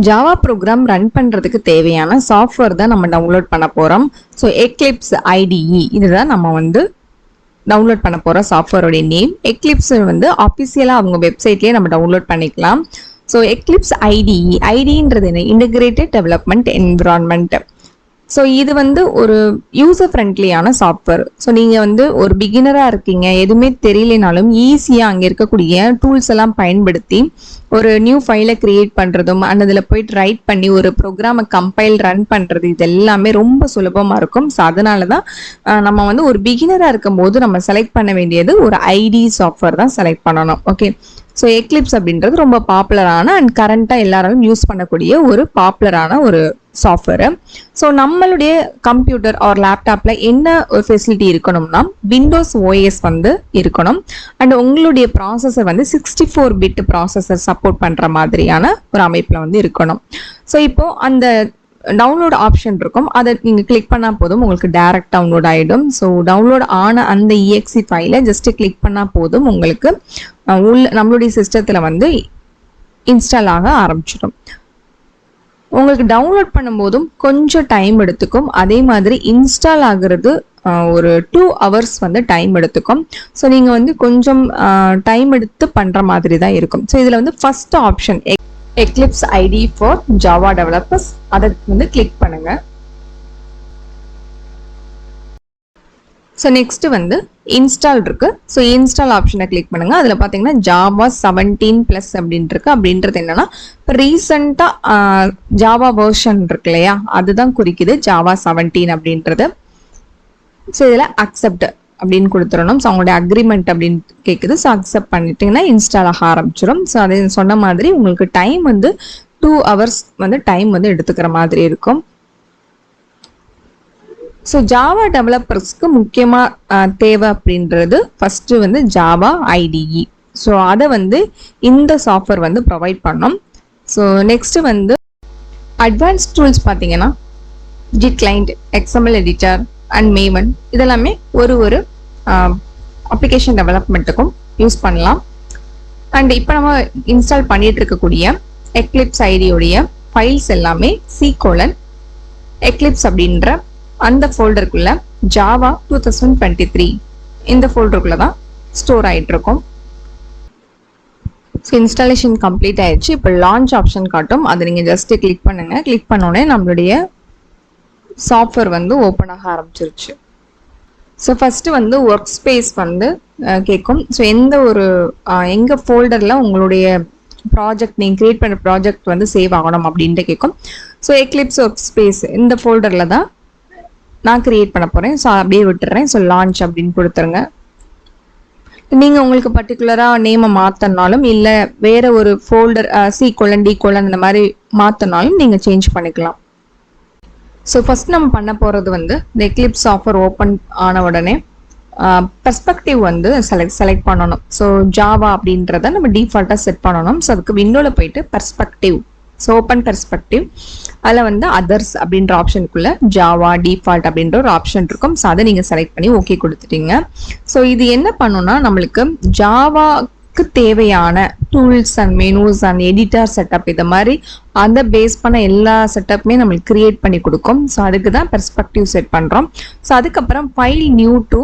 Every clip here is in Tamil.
ஜாவா ப்ரோக்ராம் ரன் பண்ணுறதுக்கு தேவையான சாஃப்ட்வேர் தான் நம்ம டவுன்லோட் பண்ண போகிறோம். ஸோ எக்லிப்ஸ் ஐடிஇ இதுதான் நம்ம வந்து டவுன்லோட் பண்ண போகிற சாஃப்ட்வேரோடைய நேம். எக்லிப்ஸ் வந்து ஆஃபிஷியலாக அவங்க வெப்சைட்லேயே நம்ம டவுன்லோட் பண்ணிக்கலாம். ஸோ எக்லிப்ஸ் ஐடின்றது என்ன? Integrated development environment. ஸோ இது வந்து ஒரு யூசர் ஃப்ரெண்ட்லியான சாஃப்ட்வேர். ஸோ நீங்கள் வந்து ஒரு பிகினராக இருக்கீங்க, எதுவுமே தெரியலனாலும் ஈஸியாக அங்கே இருக்கக்கூடிய டூல்ஸ் எல்லாம் பயன்படுத்தி ஒரு நியூ ஃபைலை கிரியேட் பண்ணுறதும் அதில் போயிட்டு ரைட் பண்ணி ஒரு ப்ரோக்ராமை கம்பைல் ரன் பண்ணுறது இது எல்லாமே ரொம்ப சுலபமாக இருக்கும். ஸோ அதனால தான் நம்ம வந்து ஒரு பிகினராக இருக்கும் போது நம்ம செலக்ட் பண்ண வேண்டியது ஒரு ஐடி சாஃப்ட்வேர் தான் செலக்ட் பண்ணணும். ஓகே, ஸோ எக்லிப்ஸ் அப்படின்றது ரொம்ப பாப்புலரான அண்ட் கரண்ட்டாக எல்லாராலும் யூஸ் பண்ணக்கூடிய ஒரு பாப்புலரான ஒரு சாஃப்ட்வேரு. ஸோ நம்மளுடைய கம்ப்யூட்டர் ஆர் லேப்டாப்பில் என்ன ஒரு ஃபெசிலிட்டி இருக்கணும்னா விண்டோஸ் ஓஎஸ் வந்து இருக்கணும். அண்ட் உங்களுடைய ப்ராசஸர் வந்து 64 பிட் ப்ராசஸர் சப்போர்ட் பண்ணுற மாதிரியான ஒரு அமைப்பில் வந்து இருக்கணும். ஸோ இப்போது அந்த டவுன்லோட் ஆப்ஷன் இருக்கும், அதை நீங்கள் கிளிக் பண்ணால் போதும் உங்களுக்கு டைரக்ட் டவுன்லோட் ஆகிடும். ஸோ டவுன்லோட் ஆன அந்த இஎக்ஸி ஃபைலை ஜஸ்ட்டு கிளிக் பண்ணால் போதும் உங்களுக்கு நம்மளுடைய சிஸ்டத்தில் வந்து இன்ஸ்டால் ஆக ஆரம்பிச்சிடும். உங்களுக்கு டவுன்லோட் பண்ணும்போதும் கொஞ்சம் டைம் எடுத்துக்கும், அதே மாதிரி இன்ஸ்டால் ஆகுறது ஒரு 2 hours வந்து டைம் எடுத்துக்கும். ஸோ நீங்கள் வந்து கொஞ்சம் டைம் எடுத்து பண்ணுற மாதிரி தான் இருக்கும். ஸோ இதில் வந்து first option Eclipse IDE for Java developers, அதை வந்து கிளிக் பண்ணுங்க. ஸோ நெக்ஸ்ட் வந்து இன்ஸ்டால் இருக்கு. ஸோ இன்ஸ்டால் ஆப்ஷனை கிளிக் பண்ணுங்க. அதில் பார்த்தீங்கன்னா ஜாவா 17+ அப்படின்ட்டு இருக்கு. அப்படின்றது என்னன்னா இப்போ ரீசெண்டாக ஜாவா வெர்ஷன் இருக்கு இல்லையா, அதுதான் குறிக்குது ஜாவா 17 அப்படின்றது. ஸோ இதில் அக்செப்ட் அப்படின்னு கொடுத்துடணும். ஸோ அவங்களுடைய அக்ரிமெண்ட் அப்படின்னு கேட்குது. ஸோ அக்செப்ட் பண்ணிட்டீங்கன்னா இன்ஸ்டால் ஆக ஆரம்பிச்சிடும். ஸோ அதை சொன்ன மாதிரி உங்களுக்கு டைம் வந்து 2 hours வந்து டைம் வந்து எடுத்துக்கிற மாதிரி இருக்கும். ஸோ ஜாவா டெவலப்பர்ஸ்க்கு முக்கியமாக தேவை அப்படின்றது ஃபஸ்ட்டு வந்து ஜாவா ஐடிஇ. ஸோ அதை வந்து இந்த சாஃப்ட்வேர் வந்து ப்ரொவைட் பண்ணோம். ஸோ நெக்ஸ்ட்டு வந்து அட்வான்ஸ் டூல்ஸ் பார்த்தீங்கன்னா GID client, XML editor and Maven இதெல்லாமே ஒரு அப்ளிகேஷன் டெவலப்மெண்ட்டுக்கும் யூஸ் பண்ணலாம். அண்ட் இப்போ நம்ம இன்ஸ்டால் பண்ணிட்டு இருக்கக்கூடிய எக்லிப்ஸ் ஐடியோடைய ஃபைல்ஸ் எல்லாமே C:Eclipse அப்படின்ற அந்த ஃபோல்டருக்குள்ள ஜாவா 2023 இந்த ஃபோல்டருக்குள்ள தான் ஸ்டோர் ஆகிட்டு இருக்கும். ஸோ இன்ஸ்டாலேஷன் கம்ப்ளீட் ஆயிடுச்சு. இப்போ லான்ச் ஆப்ஷன் காட்டும், அதை நீங்கள் ஜஸ்ட் கிளிக் பண்ணுங்க. கிளிக் பண்ணோடனே நம்மளுடைய சாஃப்ட்வேர் வந்து ஓப்பன் ஆக ஆரம்பிச்சிருச்சு. ஸோ ஃபஸ்ட்டு வந்து ஒர்க் ஸ்பேஸ் வந்து கேட்கும். ஸோ எந்த ஒரு எங்கள் ஃபோல்டரில் உங்களுடைய ப்ராஜெக்ட் நீங்கள் கிரியேட் பண்ண ப்ராஜெக்ட் வந்து சேவ் ஆகணும் அப்படின்ட்டு கேட்கும். ஸோ எக்லிப்ஸ் ஒர்க் ஸ்பேஸ் இந்த ஃபோல்டரில் தான் நான் கிரியேட் பண்ண போகிறேன். ஸோ அப்படியே விட்டுறேன். ஸோ லான்ச் அப்படின்னு கொடுத்துருங்க. நீங்கள் உங்களுக்கு பர்டிகுலராக நேமை மாற்றினாலும் இல்லை வேறு ஒரு ஃபோல்டர் C:D: இந்த மாதிரி மாற்றினாலும் நீங்கள் சேஞ்ச் பண்ணிக்கலாம். ஸோ ஃபஸ்ட் நம்ம பண்ண போகிறது வந்து இந்த எக்லிப்ஸ் சாஃப்ட்வேர் ஓப்பன் ஆன உடனே பெர்ஸ்பெக்டிவ் வந்து செலக்ட் பண்ணணும். ஸோ ஜாவா அப்படின்றத நம்ம டிஃபால்ட்டாக செட் பண்ணணும். ஸோ அதுக்கு விண்டோவில் போயிட்டு பெர்ஸ்பெக்டிவ், ஸோ ஓப்பன் பெர்ஸ்பெக்டிவ், அதில் வந்து அதர்ஸ் அப்படின்ற ஆப்ஷனுக்குள்ள ஜாவா டிஃபால்ட் அப்படின்ற ஒரு ஆப்ஷன் இருக்கும். ஸோ அதை நீங்கள் செலக்ட் பண்ணி ஓகே கொடுத்துட்டீங்க. ஸோ இது என்ன பண்ணுன்னா நம்மளுக்கு ஜாவாக்கு தேவையான tools and menus and editor setup இதை மாதிரி அதை பேஸ் பண்ண எல்லா செட்டப்புமே நம்மளுக்கு கிரியேட் பண்ணி கொடுக்கும். ஸோ அதுக்கு தான் பெர்ஸ்பெக்டிவ் செட் பண்ணுறோம். ஸோ அதுக்கப்புறம் file new to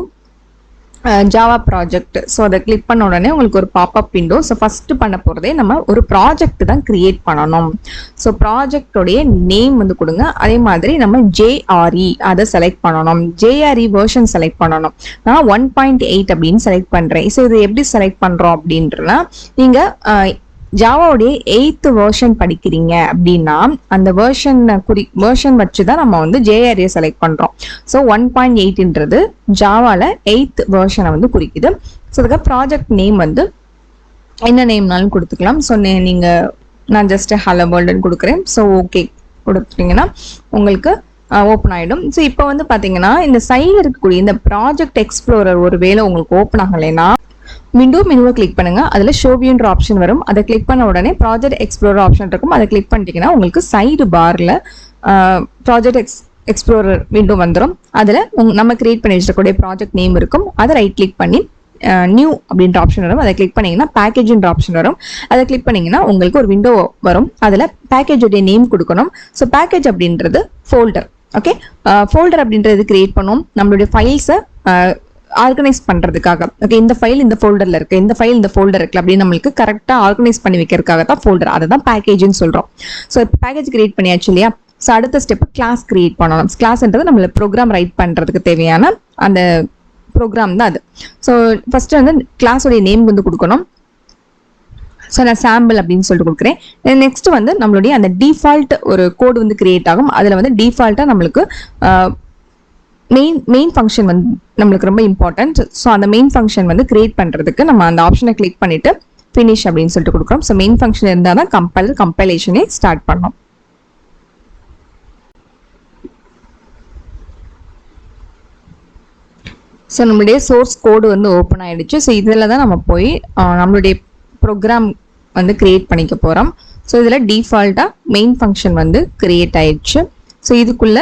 Java project. So அதை கிளிக் பண்ண உடனே உங்களுக்கு ஒரு பாப்அப் விண்டோ. ஸோ ஃபஸ்ட்டு பண்ண போகிறதே நம்ம ஒரு ப்ராஜெக்ட் தான் கிரியேட் பண்ணணும். ஸோ ப்ராஜெக்டோடைய நேம் வந்து கொடுங்க. அதே மாதிரி நம்ம JRE அதை செலக்ட் பண்ணணும். JRE வெர்ஷன் செலக்ட் பண்ணணும். நான் 1.8 அப்படின்னு செலக்ட் பண்ணுறேன். ஸோ இது எப்படி செலக்ட் பண்ணுறோம் அப்படின்றனா நீங்கள் ஜாவாவுடைய 8th வெர்ஷன் படிக்கிறீங்க அப்படின்னா அந்த வெர்ஷன் வச்சு தான் நம்ம வந்து JRE செலக்ட் பண்ணுறோம். ஸோ 1.8ன்றது ஜாவாவில் 8th வெர்ஷனை வந்து குறிக்குது. ஸோ அதுக்கு ப்ராஜெக்ட் நேம் வந்து என்ன நேம்னாலும் கொடுத்துக்கலாம். ஸோ நான் ஜஸ்ட் ஹலோ வேர்ல்டுன்னு கொடுக்குறேன். ஸோ ஓகே கொடுத்துட்டீங்கன்னா உங்களுக்கு ஓப்பன் ஆகிடும். ஸோ இப்போ வந்து பார்த்தீங்கன்னா இந்த சைடில் இருக்கக்கூடிய இந்த ப்ராஜெக்ட் எக்ஸ்ப்ளோரர் ஒரு வேளை உங்களுக்கு ஓப்பன் ஆகலைன்னா மெனுவை கிளிக் பண்ணுங்க. அதில் ஷோவியூன்ற ஆப்ஷன் வரும். அதை கிளிக் பண்ண உடனே ப்ராஜெக்ட் எக்ஸ்ப்ளோரர் ஆப்ஷன் இருக்கும். அதை கிளிக் பண்ணிட்டீங்கன்னா உங்களுக்கு சைடு பாரில் ப்ராஜெக்ட் எக்ஸ்ப்ளோரர் விண்டோ வந்துடும். அதில் நம்ம கிரியேட் பண்ணி வச்சிருக்கக்கூடிய ப்ராஜெக்ட் நேம் இருக்கும். அதை ரைட் கிளிக் பண்ணி நியூ அப்படின்ற ஆப்ஷன் வரும். அதை கிளிக் பண்ணீங்கன்னா பேக்கேஜ்ன்ற ஆப்ஷன் வரும். அதை கிளிக் பண்ணீங்கன்னா உங்களுக்கு ஒரு விண்டோ வரும். அதில் பேக்கேஜோடைய நேம் கொடுக்கணும். ஸோ பேக்கேஜ் அப்படின்றது ஃபோல்டர். ஓகே, ஃபோல்டர் அப்படின்றது கிரியேட் பண்ணும் நம்மளுடைய ஃபைல்ஸை ஆர்கனைஸ் பண்றதுக்காக. ஓகே, இந்த ஃபைல் இந்த ஃபோல்டர்ல இருக்கு, இந்த ஃபைல் இந்த ஃபோல்டர் இருக்கு அப்படின்னு நம்மளுக்கு கரெக்டா ஆர்கனைஸ் பண்ணி வைக்கிறதுக்காக தான் ஃபோல்டர். அதை தான் பேக்கேஜ்னு சொல்றோம். ஸோ இப்போ பேக்கேஜ் கிரியேட் பண்ணியாச்சு இல்லையா? ஸோ அடுத்த ஸ்டெப் கிளாஸ் கிரியேட் பண்ணணும். கிளாஸ்ன்றது நம்மள ப்ரோக்ராம் ரைட் பண்றதுக்கு தேவையான அந்த ப்ரோக்ராம் தான் அது. ஸோ ஃபர்ஸ்ட் வந்து கிளாஸோடைய நேம் வந்து கொடுக்கணும். ஸோ நான் சாம்பிள் அப்படின்னு சொல்லிட்டு கொடுக்குறேன். நெக்ஸ்ட் வந்து நம்மளுடைய அந்த டிஃபால்ட் ஒரு கோடு வந்து கிரியேட் ஆகும். அதில் வந்து டிஃபால்ட்டாக நம்மளுக்கு மெயின் ஃபங்க்ஷன் வந்து நம்மளுக்கு ரொம்ப இம்பார்ட்டன்ட். ஸோ அந்த மெயின் ஃபங்க்ஷன் வந்து கிரியேட் பண்ணுறதுக்கு நம்ம அந்த ஆப்ஷனை கிளிக் பண்ணிட்டு ஃபினிஷ் அப்படின்னு சொல்லிட்டு கொடுக்குறோம். ஸோ மெயின் ஃபங்க்ஷன் இருந்தால் தான் கம்பைலேஷனே ஸ்டார்ட் பண்ணோம். ஸோ நம்மளுடைய சோர்ஸ் கோடு வந்து ஓப்பன் ஆயிடுச்சு. ஸோ இதில் தான் நம்ம போய் நம்மளுடைய ப்ரோக்ராம் வந்து கிரியேட் பண்ணிக்க போகிறோம். ஸோ இதில் டிஃபால்ட்டாக மெயின் ஃபங்க்ஷன் வந்து கிரியேட் ஆயிடுச்சு. ஸோ இதுக்குள்ள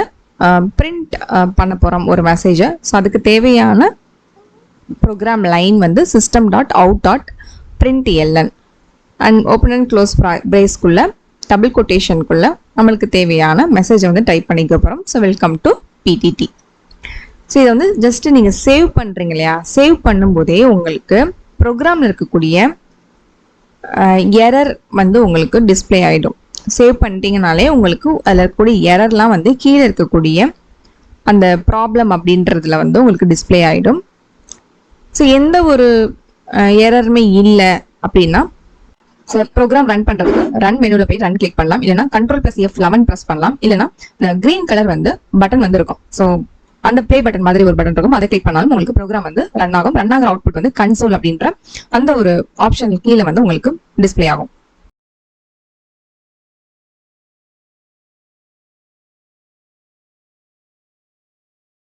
பிரிண்ட் பண்ண போகிறோம் ஒரு மெசேஜை. ஸோ அதுக்கு தேவையான ப்ரோக்ராம் லைன் வந்து system.out.println and open and close பிரேஸ்க்குள்ள டபுள் கொட்டேஷனுக்குள்ள நம்மளுக்கு தேவையான மெசேஜை வந்து டைப் பண்ணிக்க போகிறோம். So welcome to PTT. So இதை வந்து ஜஸ்ட் நீங்கள் சேவ் பண்ணுறீங்க இல்லையா? சேவ் பண்ணும்போதே உங்களுக்கு ப்ரோக்ராமில் இருக்கக்கூடிய எரர் வந்து உங்களுக்கு டிஸ்பிளே ஆகிடும். சேவ் பண்ணிட்டீங்கனாலே உங்களுக்கு அதில் இருக்கக்கூடிய எரர்லாம் வந்து கீழே இருக்கக்கூடிய அந்த ப்ராப்ளம் அப்படின்றதுல வந்து உங்களுக்கு டிஸ்பிளே ஆகிடும். ஸோ எந்த ஒரு எரருமே இல்லை அப்படின்னா ஸோ ப்ரோக்ராம் ரன் பண்ணுறதுக்கு ரன் மெனுவில் போய் ரன் கிளிக் பண்ணலாம். இல்லைனா Ctrl+F11 ப்ரெஸ் பண்ணலாம். இல்லைனா கிரீன் கலர் வந்து பட்டன் வந்து இருக்கும். ஸோ அந்த ப்ளே பட்டன் மாதிரி ஒரு பட்டன் இருக்கும். அதை கிளிக் பண்ணாலும் உங்களுக்கு ப்ரோக்ராம் வந்து ரன் ஆகும். ரன் ஆகிற அவுட்புட் வந்து கன்சோல் அப்படின்ற அந்த ஒரு ஆப்ஷன் கீழே வந்து உங்களுக்கு டிஸ்பிளே ஆகும்.